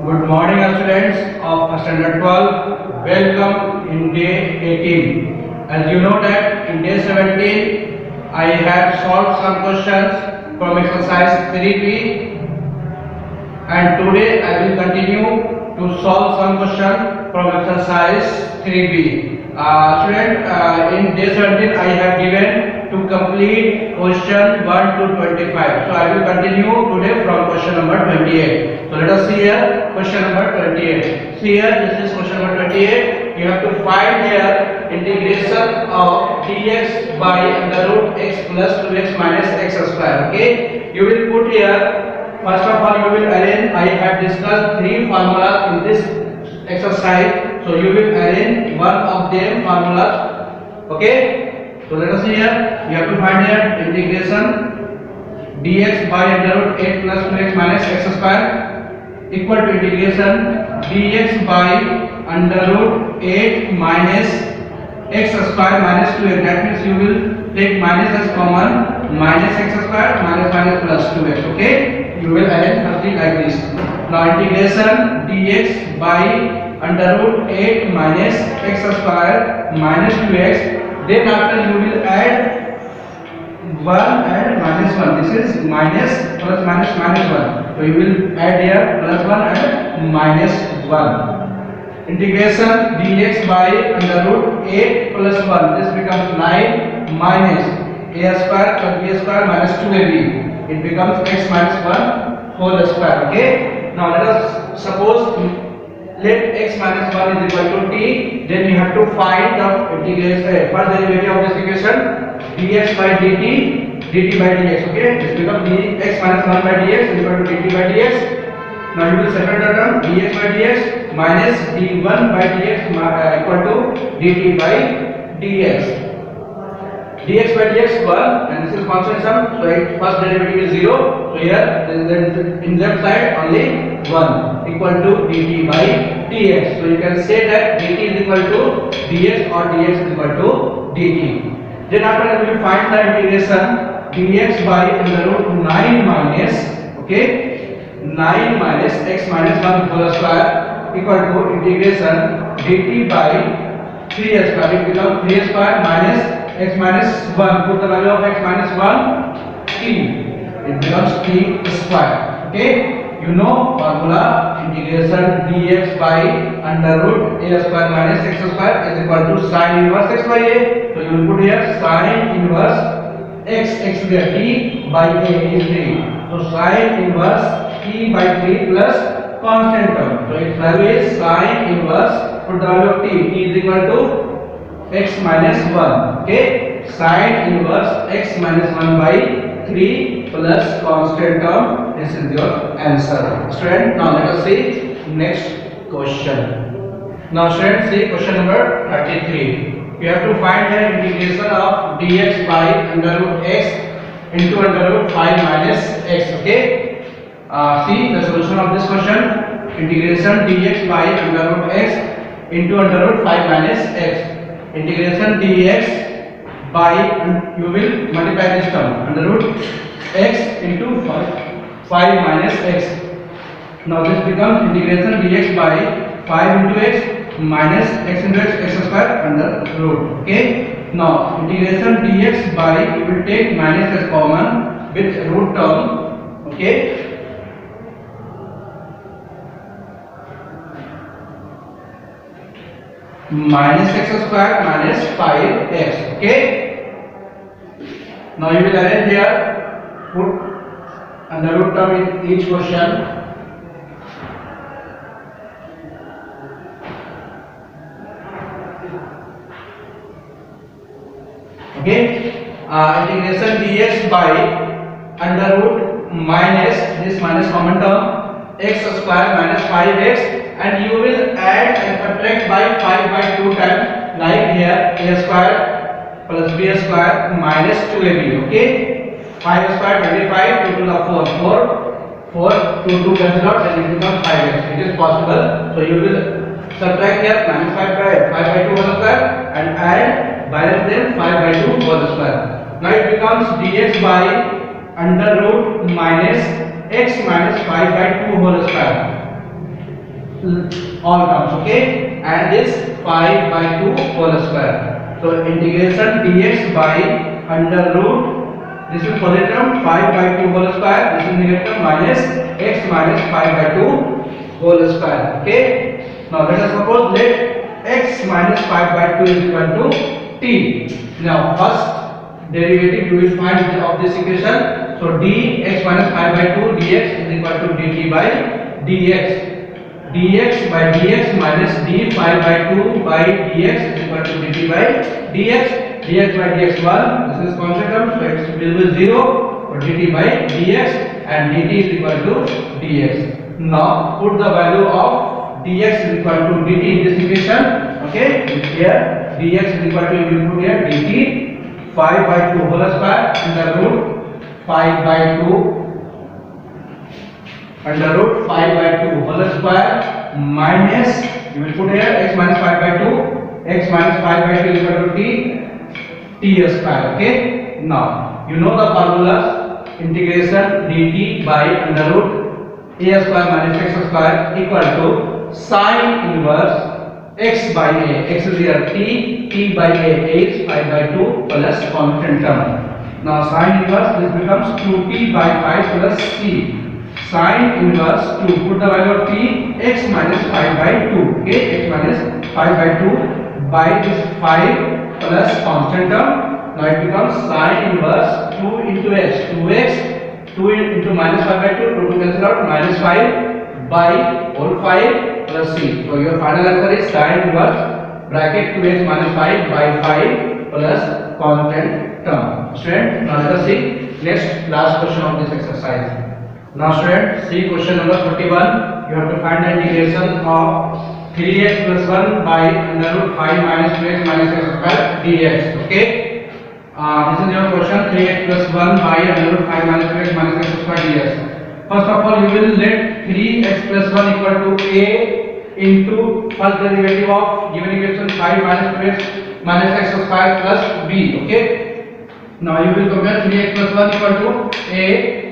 Good morning, students of standard 12. Welcome in day 18. As you know that in day 17, I have solved some questions from exercise 3B, and today I will continue to solve some question from exercise 3B. In day 17, I have given to complete question 1 to 25. So I will continue today from question number 28. So let us see here question number 28. See here, this is question number 28. You have to find here integration of dx by under root x plus 2x minus x square. Okay, you will put here. First of all, you will arrange. I have discussed three formulas in this exercise. So you will arrange one of them formulas. Okay. So let us see here. You have to find here integration dx by under root 8 plus 2x minus x square equal to integration dx by under root 8 minus x square minus 2x. That means you will take minus as common, minus x square minus minus plus 2x. Okay. You will arrange firstly like this. Now integration dx by under root 8 minus x square minus 2x. Then after you will add 1 and minus 1. This is minus plus minus minus 1. So you will add here plus 1 and minus 1. Integration dx by under root 8 plus 1. This becomes 9 minus a square plus b square minus 2ab. It becomes x minus 1 whole square. Okay. Now let us suppose let x minus 1 is equal to t. Then you have to find the integration first derivative of this equation dx by dt by dx. Okay. This becomes dx minus 1 by dx is equal to dt by dx. Now you will separate the term dx by dx minus d1 by dx equal to dt by dx. dx by dx 1 and this is constant sum, so first derivative is 0. So here in left side only 1 equal to dt by dx. So you can say that dt is equal to dx or dx is equal to dt. Then after we will find the integration dx by under root 9 minus, okay, 9 minus x minus 1 whole square equal to integration dt by 3 square. It becomes 3 square minus x minus 1. Put the value of x minus 1 t. It becomes t square. Okay. You know formula integration dx by under root a square minus x square is equal to sin inverse x by a. So you will put here sin inverse x there t by a is 3. So sin inverse t by 3 plus constant term. So its value is sin inverse. Put the value of t is equal to x minus 1. Okay. Sin inverse x minus 1 by 3 plus constant term. This is your answer. Student, now let us see next question. Now student, see question number 33. You have to find the integration of dx by under root x into under root 5 minus x. Okay. See the solution of this question. Integration dx by under root x into under root 5 minus x. Integration dx by, you will multiply this term under root x into 5 minus x. Now this becomes integration dx by 5 into x minus x into x square under root. Okay. Now integration dx by, you will take minus as common with root term. Okay. Minus x square minus 5x. Okay. Now you will arrange here, put under root term in each question. Okay. Integration dx by under root minus this minus common term x square minus 5x, and you will add and subtract by 5 by 2 times, like here a square plus b square minus 2ab. Okay. 5 square 25, 2 to the 4, 2 2 cancel out, then it becomes 5x. It is possible. So you will subtract here minus 5 by 2 whole square and add balance them 5 by 2 whole square. Now it becomes dx by under root minus x minus 5 by 2 whole square. all terms, okay, and this 5 by 2 whole square. So integration dx by under root, this is positive term 5 by 2 whole square, this is negative term minus x minus 5 by 2 whole square, okay. Now let us suppose let x minus 5 by 2 is equal to t. Now first derivative you will find of this equation. So dx minus 5 by 2 dx is equal to dt by dx. dx by dx minus d 5 by 2 by dx is equal to dt by dx. dx by dx 1, this is constant term, so x will be 0, so dt by dx and dt is equal to dx. Now put the value of dx is equal to dt in this equation, okay. Here dx is equal to, you will put here dt 5 by 2 whole square under root 5 by 2 under root 5 by 2 whole square minus, you will put here x minus 5 by 2, x minus 5 by 2 is equal to t square, okay. Now you know the formulas, integration dt by under root a square minus x square equal to sin inverse x by a, x is here t by a is 5 by 2 plus constant term. Now sin inverse, this becomes 2t by 5 plus c. Sin inverse 2, put the value of t, x minus 5 by 2, okay, x minus 5 by 2 by this 5 plus constant term. Now it becomes sin inverse 2 into x, 2x, 2 into minus 5 by 2, 2 to cancel out, minus 5 by whole 5 plus c. So your final answer is sin inverse bracket 2x minus 5 by 5 plus constant term. Student, now let us see next last question of this exercise. Now student, see question number 41. You have to find the integration of 3x plus 1 by under root 5 minus 2x minus x square dx, okay. This is your question, 3x plus 1 by under root 5 minus 2x minus x square dx. First of all, you will let 3x plus 1 equal to a into first derivative of given equation 5 minus 2x minus x square plus b, okay. Now you will compare 3x plus 1 equal to a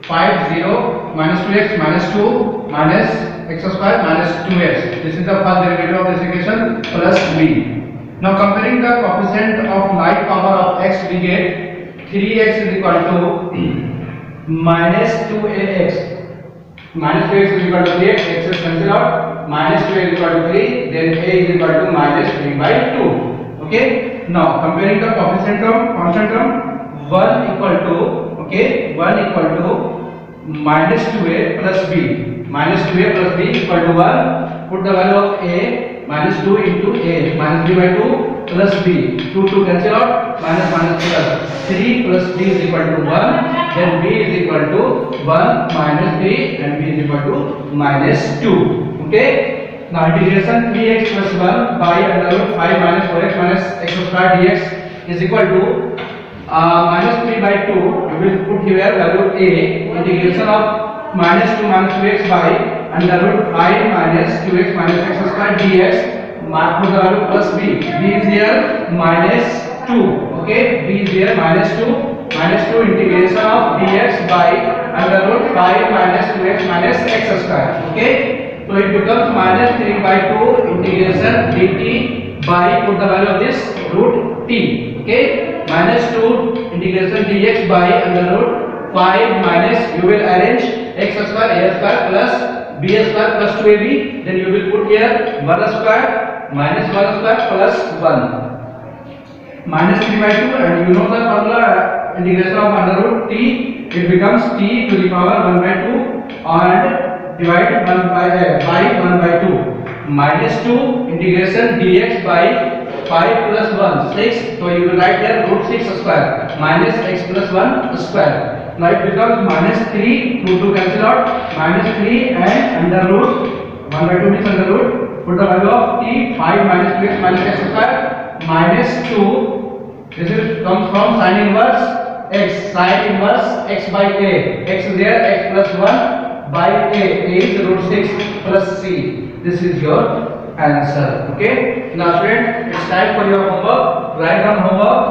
5 0 minus 2x minus 2 minus x square minus 2x. This is the first derivative of this equation plus b. Now comparing the coefficient of like power of x, we get 3x is equal to minus 2ax. Minus 2x is equal to 3x, x is cancelled out, minus 2 is equal to 3, then a is equal to minus 3 by 2. Okay. Now comparing the coefficient term, constant term, 1 equal to, okay, 1 equal to minus 2a plus b. Minus 2a plus b equal to 1. Put the value of a, minus 2 into a, minus 3 by 2 plus b. 2 to cancel out, minus minus plus 3 plus b is equal to 1. Then b is equal to 1 minus 3 and b is equal to minus 2. Okay. Now integration 3x plus 1 by under root 5 minus 4x minus x square dx is equal to minus 3 by 2. We will put here value a, integration of minus 2 minus 2x by under root 5 minus 2x minus x square dx. Mark put the value plus b. b is here minus 2. Okay, b is here minus 2. Minus 2 integration of dx by under root 5 minus 2x minus x square. Okay. So it becomes minus 3 by 2 integration dt by, put the value of this, root t. Okay. Minus 2 integration dx by under root 5 minus, you will arrange x square a square plus b square plus 2ab. Then you will put here 1 square minus 1 square plus 1. Minus 3 by 2, and you know the formula, integration of under root t, it becomes t to the power 1 by 2 and divide 1 by 1 by 2. Minus 2 integration dx by 5 plus 1 6. So you will write here root 6 square minus x plus 1 square. Now it becomes minus 3, 2 to cancel out, minus 3 and under root 1 by 2 means under root. Put the value of t, 5 minus 2x minus x square minus 2. This is comes from sin inverse x, sin inverse x by a. X is there, x plus 1 by a is root 6 plus c. This is your answer. Okay. Now student, it's time for your homework. Write down homework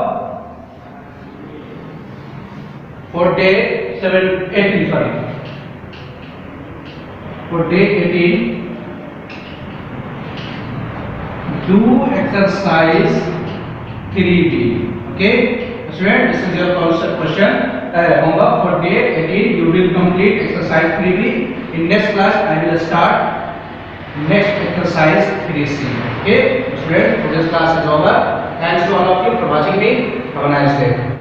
for day 18. For day 18, do exercise 3B. Okay, student, this is your concept question. Homework for day 18. You will complete exercise 3B. In next class, I will start next exercise 3C. Okay, students, today's class is over. Thanks to all of you for watching me. Have a nice day.